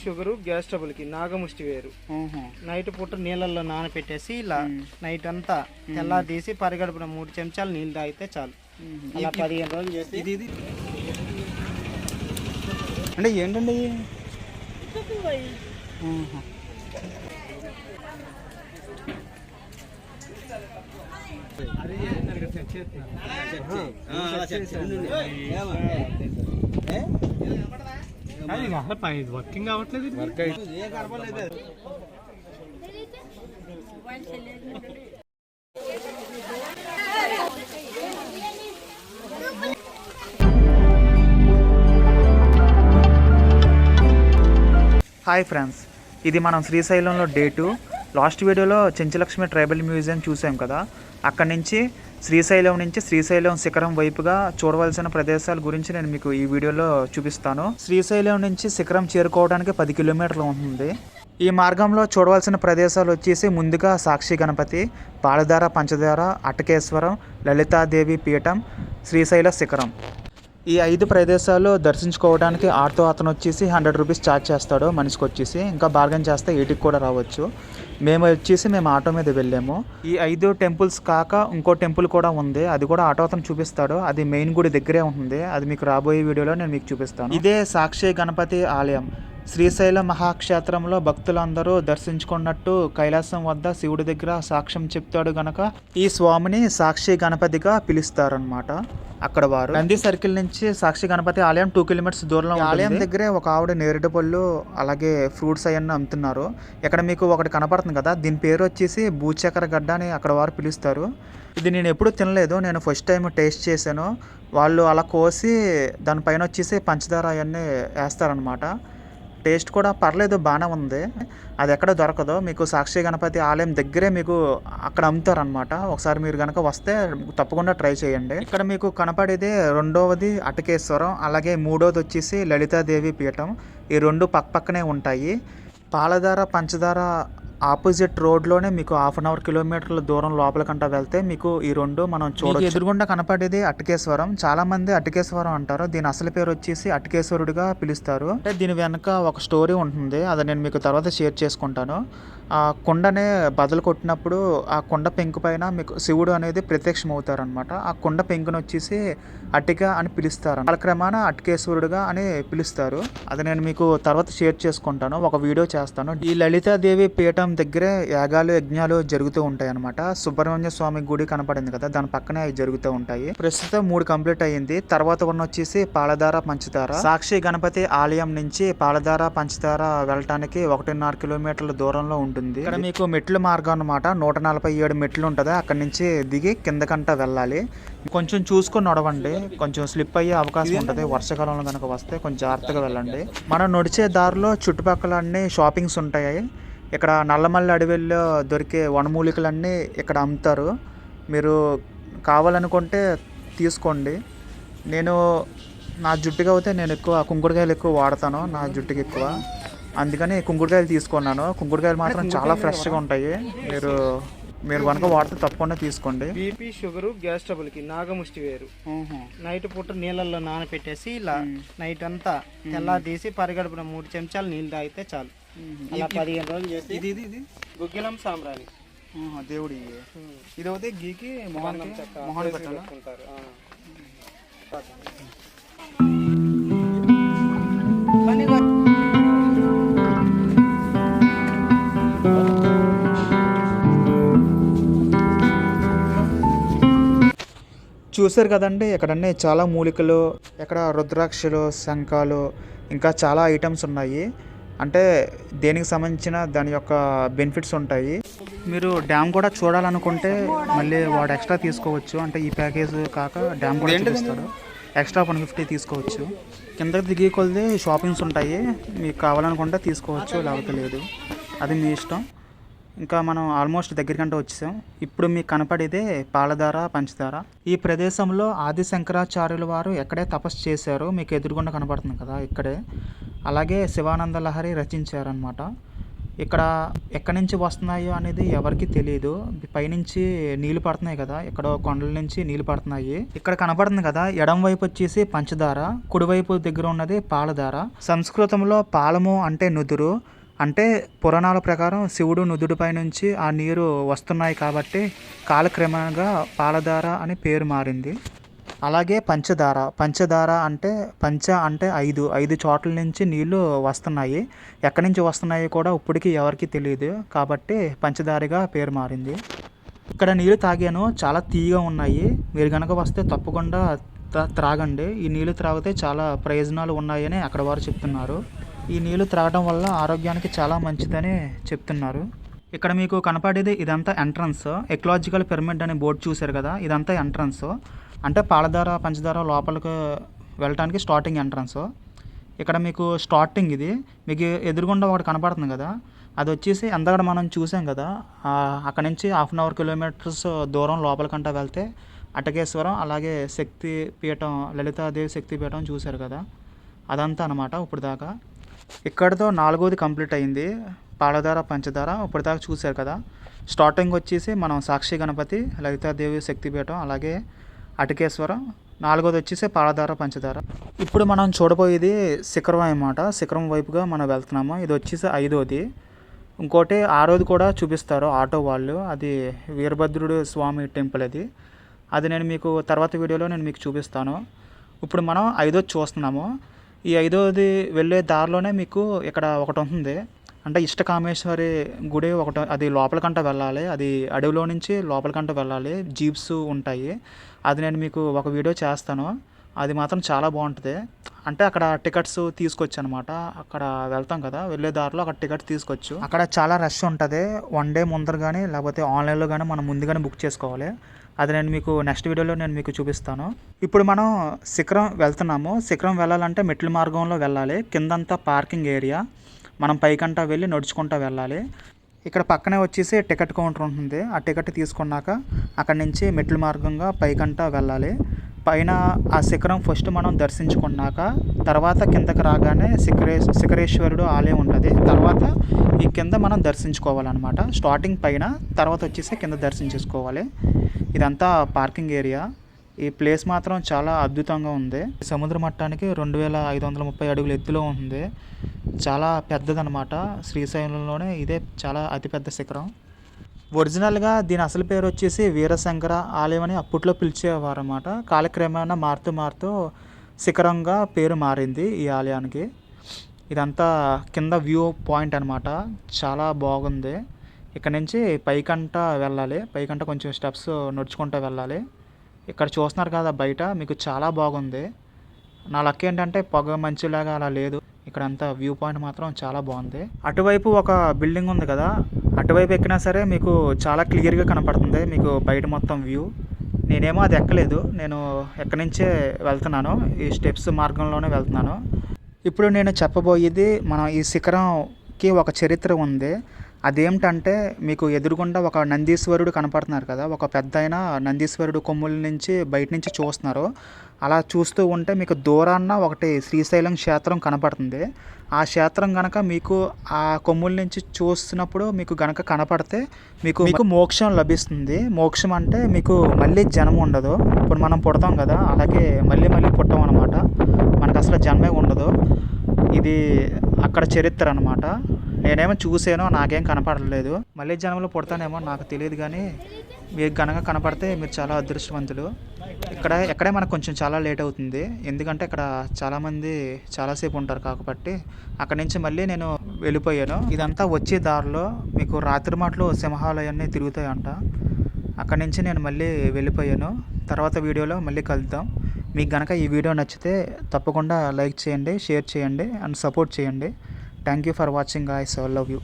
Sugar, gas ట్రబుల్కి నాగముష్టి వేరు. Night పూట నీళ్ళల్లో నానపెట్టేసి ఇలా నైట్ అంతా తెల్లా తీసి పరిగడుపున 3 చెంచాలు నీళ్ళు తాగితే చాలు. అలా 15 రోజులు చేస్తే ఇది అంటే ఏంటండి వర్కింగ్ అవ్వట్లేదు. వర్క్ హాయ్ ఫ్రెండ్స్, ఇది మనం శ్రీశైలంలో డే 2. లాస్ట్ వీడియోలో చెంచులక్ష్మి ట్రైబల్ మ్యూజియం చూసాం కదా. అక్కడి నుంచి శ్రీశైలం శిఖరం వైపుగా చూడవలసిన ప్రదేశాల గురించి నేను మీకు ఈ వీడియోలో చూపిస్తాను. శ్రీశైలం నుంచి శిఖరం చేరుకోవడానికి 10 కిలోమీటర్లు ఉంటుంది. ఈ మార్గంలో చూడవలసిన ప్రదేశాలు వచ్చేసి ముందుగా సాక్షి గణపతి, పాలధార పంచదార, అటకేశ్వరం, లలితాదేవి పీఠం, శ్రీశైల శిఖరం. ఈ 5 ప్రదేశాలు దర్శించుకోవడానికి ఆటో అతను వచ్చేసి 100 రూపీస్ ఛార్జ్ చేస్తాడు మనిషికి వచ్చేసి. ఇంకా బార్గెన్ చేస్తే 80కి కూడా రావచ్చు. మేము ఆటో మీద వెళ్ళాము. ఈ 5 టెంపుల్స్ కాక ఇంకో టెంపుల్ కూడా ఉంది, అది కూడా ఆటో అతను చూపిస్తాడు. అది మెయిన్ గుడి దగ్గరే ఉంటుంది. అది మీకు రాబోయే వీడియోలో నేను మీకు చూపిస్తాను. ఇదే సాక్షి గణపతి ఆలయం. శ్రీశైల మహాక్షేత్రంలో భక్తులందరూ దర్శించుకున్నట్టు కైలాసం వద్ద శివుడి దగ్గర సాక్ష్యం చెప్తాడు గనక ఈ స్వామిని సాక్షి గణపతిగా పిలుస్తారనమాట. అక్కడ వారు నంది సర్కిల్ నుంచి సాక్షి గణపతి ఆలయం 2 కిలోమీటర్స్ దూరంలో. ఆలయం దగ్గరే ఒక ఆవిడ నేరేడు పళ్ళు అలాగే ఫ్రూట్స్ అవన్నీ అమ్ముతున్నారు. ఇక్కడ మీకు ఒకటి కనపడుతుంది కదా, దీని పేరు వచ్చేసి భూచక్ర గడ్డ అని అక్కడ వారు పిలుస్తారు. ఇది నేను ఎప్పుడూ తినలేదు, నేను ఫస్ట్ టైం టేస్ట్ చేశాను. వాళ్ళు అలా కోసి దానిపైన వచ్చేసి పంచదార అవన్నీ వేస్తారనమాట. టేస్ట్ కూడా పర్లేదు, బాగానే ఉంది. అది ఎక్కడ దొరకదు, మీకు సాక్షి గణపతి ఆలయం దగ్గరే మీకు అక్కడ అమ్ముతారనమాట. ఒకసారి మీరు కనుక వస్తే తప్పకుండా ట్రై చేయండి. ఇక్కడ మీకు కనపడేది 2వది అటకేశ్వరం, అలాగే 3వది వచ్చేసి లలితాదేవి పీఠం. ఈ 2 పక్కనే ఉంటాయి. పాలధార పంచదార ఆపోజిట్ రోడ్లోనే మీకు 1/2 కిలోమీటర్ల దూరం లోపలికంటా వెళ్తే మీకు ఈ 2 మనం చూడొచ్చు. ఎదురుగుండా కనపడేది అటకేశ్వరం. చాలా మంది అటకేశ్వరం అంటారు, దీని అసలు పేరు వచ్చేసి అటకేశ్వరుడిగా పిలుస్తారు. అంటే దీని వెనక ఒక స్టోరీ ఉంటుంది, అది నేను మీకు తర్వాత షేర్ చేసుకుంటాను. ఆ కొండనే బదులు కొట్టినప్పుడు ఆ కొండ పెంకు పైన మీకు శివుడు అనేది ప్రత్యక్షం అవుతారనమాట. ఆ కొండ పెంకును వచ్చేసి అటిక అని పిలుస్తారు. కాలక్రమాన అటకేశ్వరుడుగా అని పిలుస్తారు. అది నేను మీకు తర్వాత షేర్ చేసుకుంటాను, ఒక వీడియో చేస్తాను. ఈ లలితాదేవి పీఠం దగ్గరే యాగాలు యజ్ఞాలు జరుగుతూ ఉంటాయి అనమాట. సుబ్రహ్మణ్య స్వామి గుడి కనపడింది కదా, దాని పక్కనే అవి జరుగుతూ ఉంటాయి. ప్రస్తుతం 3 కంప్లీట్ అయ్యింది. తర్వాత వచ్చేసి పాలధార పంచదార. సాక్షి గణపతి ఆలయం నుంచి పాలధార పంచదార వెళ్ళటానికి 1.5 కిలోమీటర్ల దూరంలో ఉంటుంది. ఇక్కడ మీకు మెట్ల మార్గం అనమాట, 147 మెట్లు ఉంటుంది. అక్కడి నుంచి దిగి కిందకంట వెళ్ళాలి. కొంచెం చూసుకొని నడవండి, కొంచెం స్లిప్ అయ్యే అవకాశం ఉంటుంది. వర్షాకాలంలో కనుక వస్తే కొంచెం జాగ్రత్తగా వెళ్ళండి. మనం నడిచే దారిలో చుట్టుపక్కల అన్ని షాపింగ్స్ ఉంటాయి. ఇక్కడ నల్లమల్లి అడవిలో దొరికే వనమూలికలన్నీ ఇక్కడ అమ్ముతారు. మీరు కావాలనుకుంటే తీసుకోండి. నా జుట్టుకి అయితే నేను ఎక్కువ కుంకుడుకాయలు ఎక్కువ వాడతాను, నా జుట్టుకి ఎక్కువ, అందుకని కుంకుడుకాయలు తీసుకున్నాను. కుంకుడుకాయలు మాత్రం చాలా ఫ్రెష్గా ఉంటాయి. మీరు కనుక వాడితే తప్పకుండా తీసుకోండి. బీపీ షుగరు, గ్యాస్ ట్రబుల్కి నాగముష్టి వేరు. నైట్ పూట నీళ్ళల్లో నానపెట్టేసి ఇలా నైట్ అంతా తెల్లా తీసి పరిగడుపున 3 చెంచాలు నీళ్ళు తాగితే చాలు. అలా 15 రోజులు చేసి ఇది గుగ్గిలం సాంబ్రాణి దేవుడి. ఇది ఒకటి గీకి మొహన్ పెట్టుకుంటారు. చూసారు కదండి, ఇక్కడన్నీ చాలా మూలికలు, ఇక్కడ రుద్రాక్షలు, శంఖాలు, ఇంకా చాలా ఐటమ్స్ ఉన్నాయి. అంటే దేనికి సంబంధించిన దాని యొక్క బెనిఫిట్స్ ఉంటాయి. మీరు డ్యామ్ కూడా చూడాలనుకుంటే మళ్ళీ వాడు ఎక్స్ట్రా తీసుకోవచ్చు. అంటే ఈ ప్యాకేజ్ కాక డ్యామ్ కూడా చూపిస్తాడు, ఎక్స్ట్రా 150 తీసుకోవచ్చు. కిందకి దిగి కొలిది షాపింగ్స్ ఉంటాయి, మీకు కావాలనుకుంటే తీసుకోవచ్చు, లేకపోతే లేదు, అది మీ ఇష్టం. ఇంకా మనం ఆల్మోస్ట్ దగ్గరికంటే వచ్చేసాం. ఇప్పుడు మీకు కనపడేదే పాలధార పంచదార. ఈ ప్రదేశంలో ఆది శంకరాచార్యుల వారు ఎక్కడే తపస్సు చేశారు, మీకు ఎదురుగుండా కనపడుతుంది కదా ఇక్కడే. అలాగే శివానంద లహరి రచించారనమాట. ఇక్కడ ఎక్కడి నుంచి వస్తున్నాయో అనేది ఎవరికి తెలియదు. పైనుంచి నీళ్లు పడుతున్నాయి కదా, ఎక్కడో కొండల నుంచి నీళ్లు పడుతున్నాయి. ఇక్కడ కనపడుతుంది కదా, ఎడం వైపు వచ్చేసి పంచదార, కుడివైపు దగ్గర ఉన్నది పాలధార. సంస్కృతంలో పాలము అంటే నుదురు, అంటే పురాణాల ప్రకారం శివుడు నుదుడిపై నుంచి ఆ నీరు వస్తున్నాయి కాబట్టి కాలక్రమంగా పాలధార అని పేరు మారింది. అలాగే పంచదార, పంచదార అంటే పంచ అంటే ఐదు చోట్ల నుంచి నీళ్లు వస్తున్నాయి. ఎక్కడి నుంచి వస్తున్నాయి కూడా ఇప్పటికీ ఎవరికి తెలియదు కాబట్టి పంచదారగా పేరు మారింది. ఇక్కడ నీళ్ళు తాగాను, చాలా తీయగా ఉన్నాయి. మీరు కనుక వస్తే తప్పకుండా త్రాగండి. ఈ నీళ్ళు త్రాగితే చాలా ప్రయోజనాలు ఉన్నాయని అక్కడ వారు చెప్తున్నారు. ఈ నీళ్ళు త్రాగడం వల్ల ఆరోగ్యానికి చాలా మంచిదని చెప్తున్నారు. ఇక్కడ మీకు కనపడేది ఇదంతా ఎంట్రన్స్. ఎకలాజికల్ పిరమిడ్ అనే బోర్డు చూశారు కదా, ఇదంతా ఎంట్రన్స్. అంటే పాలధార పంచదార లోపలికి వెళ్ళటానికి స్టార్టింగ్ ఎంట్రన్స్. ఇక్కడ మీకు స్టార్టింగ్ ఇది మీకు ఎదురుగుండా ఒకటి కనపడుతుంది కదా, అది వచ్చేసి ఎందగడ మనం చూసాం కదా, అక్కడ నుంచి 1/2 కిలోమీటర్స్ దూరం లోపలికంటా వెళ్తే అటకేశ్వరం, అలాగే శక్తి పీఠం, లలితాదేవి శక్తి పీఠం చూశారు కదా, అదంతా అనమాట ఇప్పుడు దాకా. ఇక్కడతో 4వది కంప్లీట్ అయింది. పాలధార పంచదార ఇప్పటిదాకా చూశారు కదా. స్టార్టింగ్ వచ్చేసి మనం సాక్షి గణపతి, లలితాదేవి శక్తిపీఠం, అలాగే అటకేశ్వరం. 4వది వచ్చేసి పాలధార పంచదార. ఇప్పుడు మనం చూడబోయేది శిఖరం అన్నమాట. శిఖరం వైపుగా మనం వెళ్తున్నాము. ఇది వచ్చేసి 5వది. ఇంకోటి 6వది కూడా చూపిస్తారు ఆటో వాళ్ళు, అది వీరభద్రుడు స్వామి టెంపుల్. అది నేను మీకు తర్వాత వీడియోలో నేను మీకు చూపిస్తాను. ఇప్పుడు మనం 5వది చూస్తున్నాము. ఈ 5వది వెళ్ళే దారిలోనే మీకు ఇక్కడ ఒకటి ఉంటుంది, అంటే ఇష్టకామేశ్వరి గుడి ఒకటి. అది లోపలికంట వెళ్ళాలి, అది అడవిలో నుంచి లోపలికంట వెళ్ళాలి, జీప్స్ ఉంటాయి. అది నేను మీకు ఒక వీడియో చేస్తాను, అది మాత్రం చాలా బాగుంటుంది. అంటే అక్కడ టికెట్స్ తీసుకొచ్చు అనమాట. అక్కడ వెళ్తాం కదా, వెళ్ళే దారిలో అక్కడ టికెట్స్ తీసుకొచ్చు. అక్కడ చాలా రష్ ఉంటుంది. 1 డే ముందర కానీ లేకపోతే ఆన్లైన్లో కానీ మనం ముందుగానే బుక్ చేసుకోవాలి. అది నేను మీకు నెక్స్ట్ వీడియోలో నేను మీకు చూపిస్తాను. ఇప్పుడు మనం శిఖరం వెళ్తున్నాము. శిఖరం వెళ్ళాలంటే మెట్ల మార్గంలో వెళ్ళాలి. కిందంతా పార్కింగ్ ఏరియా, మనం పైకంటా వెళ్ళి నడుచుకుంటూ వెళ్ళాలి. ఇక్కడ పక్కనే వచ్చేసి టికెట్ కౌంటర్ ఉంటుంది. ఆ టికెట్ తీసుకున్నాక అక్కడి నుంచి మెట్ల మార్గంగా పైకంటా వెళ్ళాలి. పైన ఆ శిఖరం ఫస్ట్ మనం దర్శించుకున్నాక తర్వాత కిందకి రాగానే శిఖరేశ్వరుడు ఆలయం ఉంటుంది. తర్వాత ఈ కింద మనం దర్శించుకోవాలన్నమాట. స్టార్టింగ్ పైన, తర్వాత వచ్చేసి కింద దర్శించుకోవాలి. ఇదంతా పార్కింగ్ ఏరియా. ఈ ప్లేస్ మాత్రం చాలా అద్భుతంగా ఉంది. సముద్ర మట్టానికి 2530 అడుగుల ఎత్తులో ఉంది. చాలా పెద్దదన్నమాట. శ్రీశైలంలోనే ఇదే చాలా అతిపెద్ద శిఖరం. ఒరిజినల్గా దీని అసలు పేరు వచ్చేసి వీరశంకర ఆలయం అని అప్పట్లో పిలిచేవారు అన్నమాట. కాలక్రమేణా మారుతూ శిఖరంగా పేరు మారింది ఈ ఆలయానికి. ఇదంతా కింద వ్యూ పాయింట్ అనమాట. చాలా బాగుంది. ఇక్కడ నుంచి పైకంట వెళ్ళాలి. పైకంట కొంచెం స్టెప్స్ నడుచుకుంటూ వెళ్ళాలి. ఇక్కడ చూస్తున్నారు కదా బయట, మీకు చాలా బాగుంది. నా లక్ ఏంటంటే పొగ మంచులాగా అలా లేదు. ఇక్కడంతా వ్యూ పాయింట్ మాత్రం చాలా బాగుంది. అటువైపు ఒక బిల్డింగ్ ఉంది కదా, అటువైపు ఎక్కినా సరే మీకు చాలా క్లియర్గా కనపడుతుంది మీకు బయట మొత్తం వ్యూ. నేనేమో అది ఎక్కలేదు, నేను ఎక్కడి నుంచే వెళ్తున్నాను, ఈ స్టెప్స్ మార్గంలోనే వెళ్తున్నాను. ఇప్పుడు నేను చెప్పబోయేది, మనం ఈ శిఖరంకి ఒక చరిత్ర ఉంది. అదేమిటంటే మీకు ఎదురుగుండా ఒక నందీశ్వరుడు కనపడుతున్నారు కదా, ఒక పెద్దయిన నందీశ్వరుడు కొమ్ముల నుంచి బయట నుంచి చూస్తున్నారు. అలా చూస్తూ ఉంటే మీకు దూరాన్న ఒకటి శ్రీశైలం క్షేత్రం కనపడుతుంది. ఆ క్షేత్రం కనుక మీకు ఆ కొమ్ముల నుంచి చూస్తున్నప్పుడు మీకు గనక కనపడితే మీకు మోక్షం లభిస్తుంది. మోక్షం అంటే మీకు మళ్ళీ జన్మ ఉండదు. ఇప్పుడు మనం పుడతాం కదా, అలాగే మళ్ళీ పుట్టాం అనమాట. మనకు అసలు జన్మే ఉండదు. ఇది అక్కడ చరిత్ర అనమాట. నేనేమో చూసానో, నాకేం కనపడలేదు. మళ్ళీ జన్మలో పుడతానేమో నాకు తెలియదు, కానీ మీకు కనుక కనపడితే మీరు చాలా అదృష్టవంతులు. ఎక్కడే మనకు కొంచెం చాలా లేట్ అవుతుంది, ఎందుకంటే ఇక్కడ చాలామంది చాలాసేపు ఉంటారు కాబట్టి. అక్కడి నుంచి మళ్ళీ నేను వెళ్ళిపోయాను. ఇదంతా వచ్చే దారిలో మీకు రాత్రి మాటలు సింహాలయాన్ని తిరుగుతాయంట. అక్కడి నుంచి నేను మళ్ళీ వెళ్ళిపోయాను. తర్వాత వీడియోలో మళ్ళీ కలుద్దాం. మీకు కనుక ఈ వీడియో నచ్చితే తప్పకుండా లైక్ చేయండి, షేర్ చేయండి అండ్ సపోర్ట్ చేయండి. Thank you for watching guys. I love you.